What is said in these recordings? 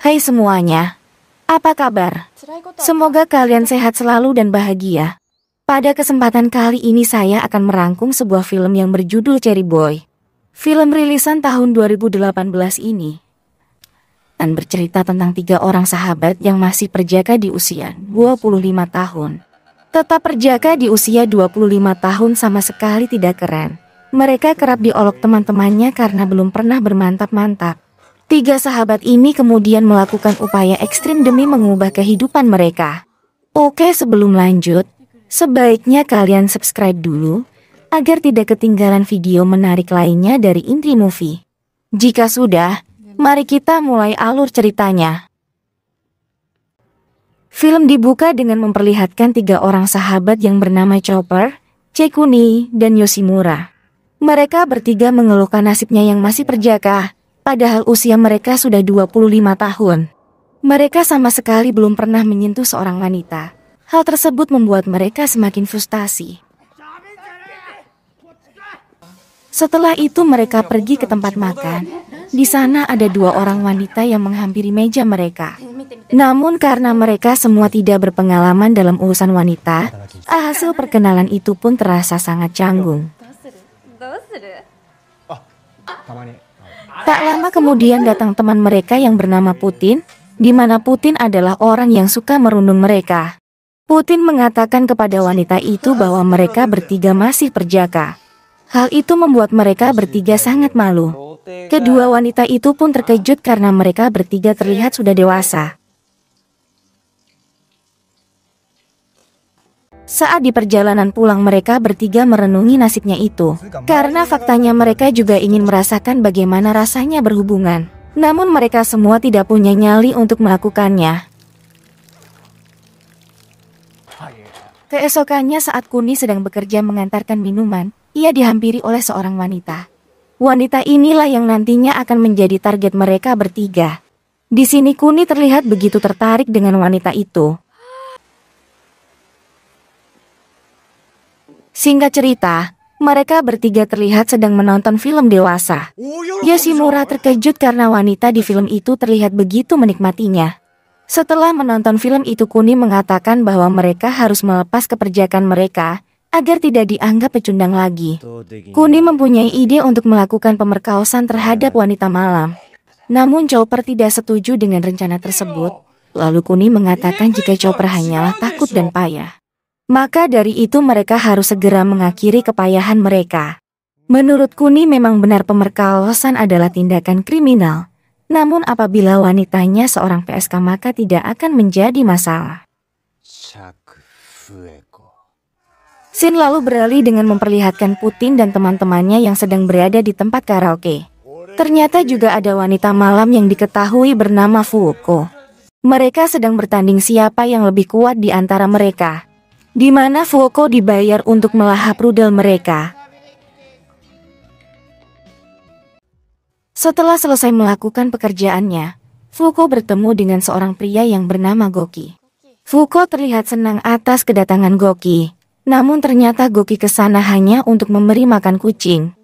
Hai semuanya, apa kabar? Semoga kalian sehat selalu dan bahagia. Pada kesempatan kali ini saya akan merangkum sebuah film yang berjudul Cherry Boy. Film rilisan tahun 2018 ini dan bercerita tentang 3 orang sahabat yang masih perjaka di usia 25 tahun. Tetap perjaka di usia 25 tahun sama sekali tidak keren. Mereka kerap diolok teman-temannya karena belum pernah bermantap-mantap. 3 sahabat ini kemudian melakukan upaya ekstrim demi mengubah kehidupan mereka. Oke, sebelum lanjut, sebaiknya kalian subscribe dulu agar tidak ketinggalan video menarik lainnya dari Indri Movie. Jika sudah, mari kita mulai alur ceritanya. Film dibuka dengan memperlihatkan 3 orang sahabat yang bernama Chopper, Cekuni, dan Yoshimura. Mereka bertiga mengeluhkan nasibnya yang masih perjaka, padahal usia mereka sudah 25 tahun. Mereka sama sekali belum pernah menyentuh seorang wanita. Hal tersebut membuat mereka semakin frustasi. Setelah itu mereka pergi ke tempat makan. Di sana ada 2 orang wanita yang menghampiri meja mereka. Namun karena mereka semua tidak berpengalaman dalam urusan wanita, hasil perkenalan itu pun terasa sangat canggung. Tak lama kemudian datang teman mereka yang bernama Putin, di mana Putin adalah orang yang suka merundung mereka. Putin mengatakan kepada wanita itu bahwa mereka bertiga masih perjaka. Hal itu membuat mereka bertiga sangat malu. Kedua wanita itu pun terkejut karena mereka bertiga terlihat sudah dewasa. Saat di perjalanan pulang mereka bertiga merenungi nasibnya itu. Karena faktanya mereka juga ingin merasakan bagaimana rasanya berhubungan. Namun mereka semua tidak punya nyali untuk melakukannya. Keesokannya saat Kuni sedang bekerja mengantarkan minuman, ia dihampiri oleh seorang wanita. Wanita inilah yang nantinya akan menjadi target mereka bertiga. Di sini Kuni terlihat begitu tertarik dengan wanita itu. Singkat cerita, mereka bertiga terlihat sedang menonton film dewasa. Yoshimura terkejut karena wanita di film itu terlihat begitu menikmatinya. Setelah menonton film itu Kuni mengatakan bahwa mereka harus melepas keperjakan mereka agar tidak dianggap pecundang lagi. Kuni mempunyai ide untuk melakukan pemerkosaan terhadap wanita malam. Namun Chopper tidak setuju dengan rencana tersebut. Lalu Kuni mengatakan jika Chopper hanyalah takut dan payah. Maka dari itu mereka harus segera mengakhiri kepayahan mereka. Menurut Kuni memang benar pemerkosaan adalah tindakan kriminal. Namun apabila wanitanya seorang PSK maka tidak akan menjadi masalah. Scene lalu beralih dengan memperlihatkan Putin dan teman-temannya yang sedang berada di tempat karaoke. Ternyata juga ada wanita malam yang diketahui bernama Fuuko. Mereka sedang bertanding siapa yang lebih kuat di antara mereka. Di mana Fuuko dibayar untuk melahap rudal mereka. Setelah selesai melakukan pekerjaannya, Fuuko bertemu dengan seorang pria yang bernama Goki. Fuuko terlihat senang atas kedatangan Goki, namun ternyata Goki ke sana hanya untuk memberi makan kucing.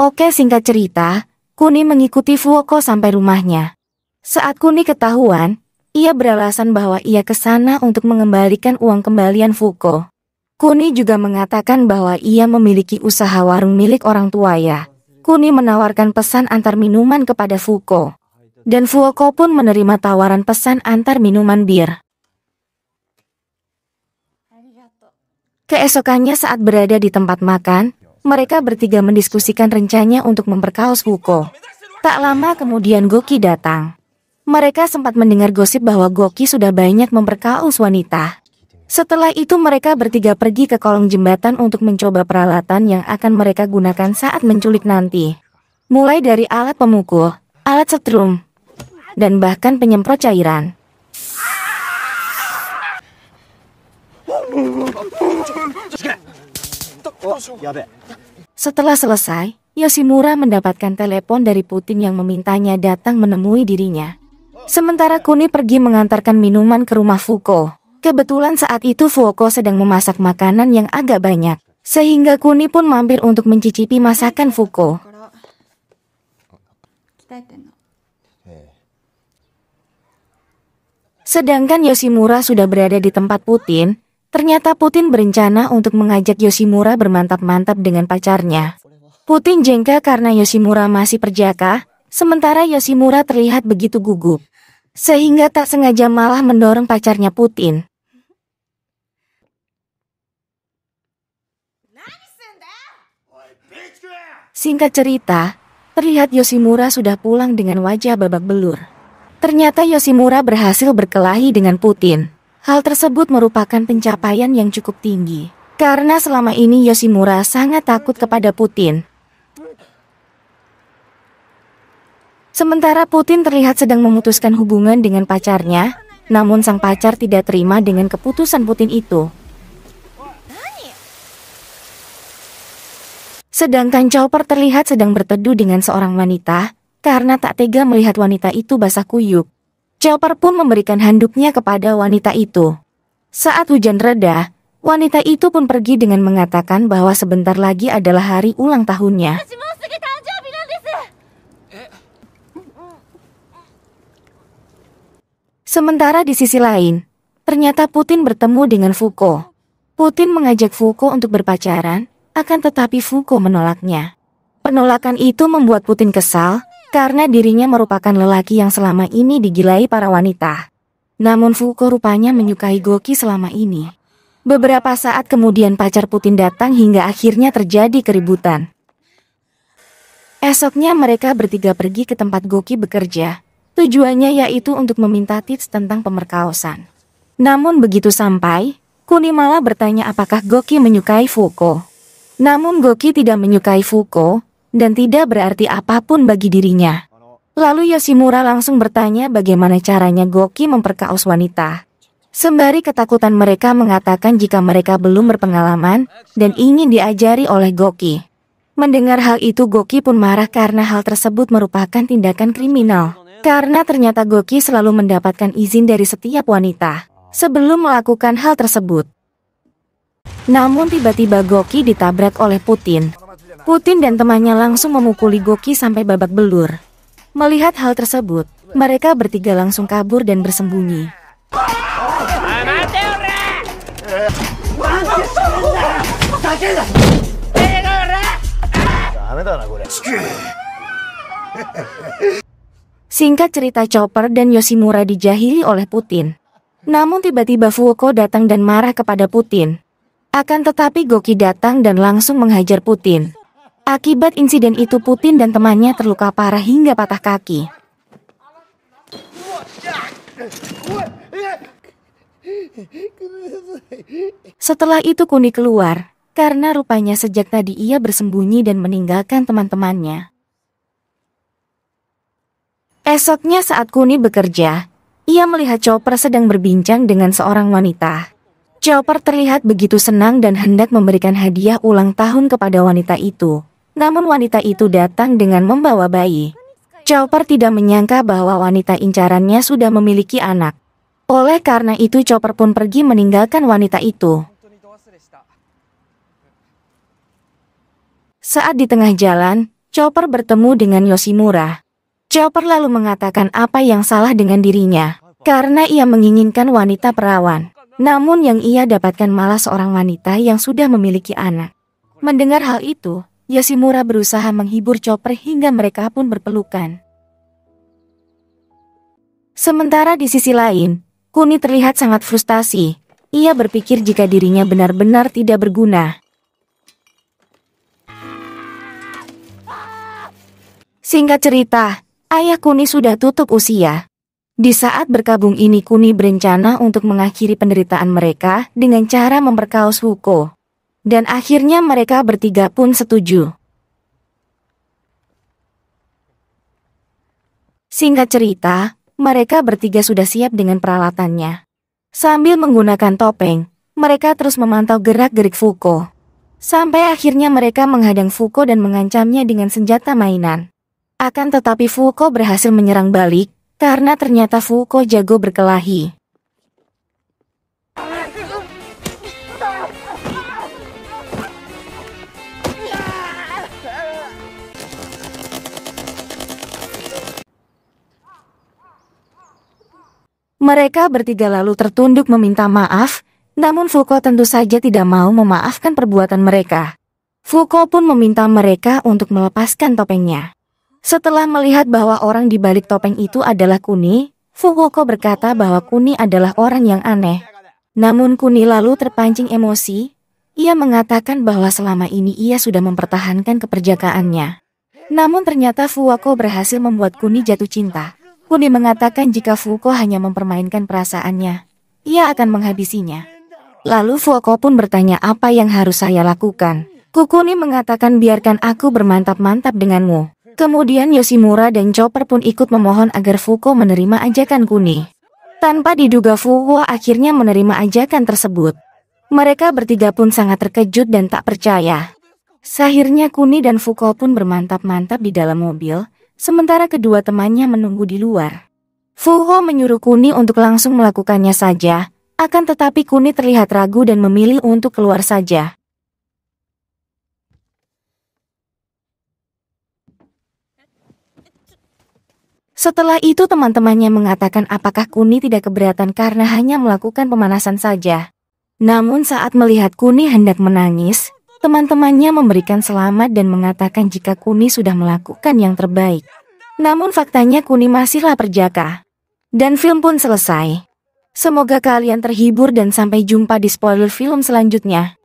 Oke, singkat cerita, Kuni mengikuti Fuuko sampai rumahnya. Saat Kuni ketahuan, ia beralasan bahwa ia ke sana untuk mengembalikan uang kembalian Fuuko. Kuni juga mengatakan bahwa ia memiliki usaha warung milik orang tuanya. Kuni menawarkan pesan antar minuman kepada Fuuko. Dan Fuuko pun menerima tawaran pesan antar minuman bir. Keesokannya saat berada di tempat makan, mereka bertiga mendiskusikan rencana untuk memperkaos Fuuko. Tak lama kemudian Goki datang. Mereka sempat mendengar gosip bahwa Goki sudah banyak memperkaos wanita. Setelah itu mereka bertiga pergi ke kolong jembatan untuk mencoba peralatan yang akan mereka gunakan saat menculik nanti. Mulai dari alat pemukul, alat setrum, dan bahkan penyemprot cairan. Setelah selesai, Yoshimura mendapatkan telepon dari Putin yang memintanya datang menemui dirinya. Sementara Kuni pergi mengantarkan minuman ke rumah Fuuko. Kebetulan saat itu Fuuko sedang memasak makanan yang agak banyak. Sehingga Kuni pun mampir untuk mencicipi masakan Fuuko. Sedangkan Yoshimura sudah berada di tempat Putin, ternyata Putin berencana untuk mengajak Yoshimura bermantap-mantap dengan pacarnya. Putin jengkel karena Yoshimura masih perjaka, sementara Yoshimura terlihat begitu gugup, sehingga tak sengaja malah mendorong pacarnya Putin. Singkat cerita, terlihat Yoshimura sudah pulang dengan wajah babak belur. Ternyata Yoshimura berhasil berkelahi dengan Putin. Hal tersebut merupakan pencapaian yang cukup tinggi, karena selama ini Yoshimura sangat takut kepada Putin. Sementara Putin terlihat sedang memutuskan hubungan dengan pacarnya, namun sang pacar tidak terima dengan keputusan Putin itu. Sedangkan Chopper terlihat sedang berteduh dengan seorang wanita, karena tak tega melihat wanita itu basah kuyup. Chopper pun memberikan handuknya kepada wanita itu. Saat hujan reda, wanita itu pun pergi dengan mengatakan bahwa sebentar lagi adalah hari ulang tahunnya. Sementara di sisi lain, ternyata Putin bertemu dengan Fuko. Putin mengajak Fuko untuk berpacaran, akan tetapi Fuko menolaknya. Penolakan itu membuat Putin kesal, karena dirinya merupakan lelaki yang selama ini digilai para wanita. Namun Fuko rupanya menyukai Goki selama ini. Beberapa saat kemudian pacar Putin datang hingga akhirnya terjadi keributan. Esoknya mereka bertiga pergi ke tempat Goki bekerja. Tujuannya yaitu untuk meminta tips tentang pemerkosaan. Namun begitu sampai, Kuni malah bertanya apakah Goki menyukai Fuko. Namun Goki tidak menyukai Fuko, dan tidak berarti apapun bagi dirinya. Lalu Yoshimura langsung bertanya bagaimana caranya Goki memperkaos wanita. Sembari ketakutan mereka mengatakan jika mereka belum berpengalaman, dan ingin diajari oleh Goki. Mendengar hal itu Goki pun marah karena hal tersebut merupakan tindakan kriminal. Karena ternyata Goki selalu mendapatkan izin dari setiap wanita, sebelum melakukan hal tersebut. Namun tiba-tiba Goki ditabrak oleh Putin. Putin dan temannya langsung memukuli Goki sampai babak belur. Melihat hal tersebut, mereka bertiga langsung kabur dan bersembunyi. Singkat cerita, Chopper dan Yoshimura dijahili oleh Putin. Namun tiba-tiba Fuko datang dan marah kepada Putin. Akan tetapi Goki datang dan langsung menghajar Putin. Akibat insiden itu Putin dan temannya terluka parah hingga patah kaki. Setelah itu Kuni keluar, karena rupanya sejak tadi ia bersembunyi dan meninggalkan teman-temannya. Esoknya saat Kuni bekerja, ia melihat Chopper sedang berbincang dengan seorang wanita. Chopper terlihat begitu senang dan hendak memberikan hadiah ulang tahun kepada wanita itu. Namun wanita itu datang dengan membawa bayi. Chopper tidak menyangka bahwa wanita incarannya sudah memiliki anak. Oleh karena itu Chopper pun pergi meninggalkan wanita itu. Saat di tengah jalan, Chopper bertemu dengan Yoshimura. Chopper lalu mengatakan apa yang salah dengan dirinya, karena ia menginginkan wanita perawan. Namun yang ia dapatkan malah seorang wanita yang sudah memiliki anak. Mendengar hal itu, Yoshimura berusaha menghibur Chopper hingga mereka pun berpelukan. Sementara di sisi lain, Kuni terlihat sangat frustasi. Ia berpikir jika dirinya benar-benar tidak berguna. Singkat cerita, ayah Kuni sudah tutup usia. Di saat berkabung ini Kuni berencana untuk mengakhiri penderitaan mereka dengan cara memperkaos Fuko. Dan akhirnya mereka bertiga pun setuju. Singkat cerita, mereka bertiga sudah siap dengan peralatannya. Sambil menggunakan topeng, mereka terus memantau gerak-gerik Fuko. Sampai akhirnya mereka menghadang Fuko dan mengancamnya dengan senjata mainan. Akan tetapi Fuko berhasil menyerang balik, karena ternyata Fuko jago berkelahi. Mereka bertiga lalu tertunduk meminta maaf, namun Fuko tentu saja tidak mau memaafkan perbuatan mereka. Fuko pun meminta mereka untuk melepaskan topengnya. Setelah melihat bahwa orang di balik topeng itu adalah Kuni, Fukuoka berkata bahwa Kuni adalah orang yang aneh. Namun Kuni lalu terpancing emosi. Ia mengatakan bahwa selama ini ia sudah mempertahankan keperjakaannya. Namun ternyata Fuko berhasil membuat Kuni jatuh cinta. Kuni mengatakan jika Fuko hanya mempermainkan perasaannya, ia akan menghabisinya. Lalu Fuko pun bertanya apa yang harus saya lakukan. Kuni mengatakan biarkan aku bermantap-mantap denganmu. Kemudian Yoshimura dan Chopper pun ikut memohon agar Fuko menerima ajakan Kuni. Tanpa diduga Fuko akhirnya menerima ajakan tersebut. Mereka bertiga pun sangat terkejut dan tak percaya. Akhirnya Kuni dan Fuko pun bermantap-mantap di dalam mobil, sementara kedua temannya menunggu di luar. Fuko menyuruh Kuni untuk langsung melakukannya saja, akan tetapi Kuni terlihat ragu dan memilih untuk keluar saja. Setelah itu teman-temannya mengatakan apakah Kuni tidak keberatan karena hanya melakukan pemanasan saja. Namun saat melihat Kuni hendak menangis, teman-temannya memberikan selamat dan mengatakan jika Kuni sudah melakukan yang terbaik. Namun faktanya Kuni masihlah perjaka. Dan film pun selesai. Semoga kalian terhibur dan sampai jumpa di spoiler film selanjutnya.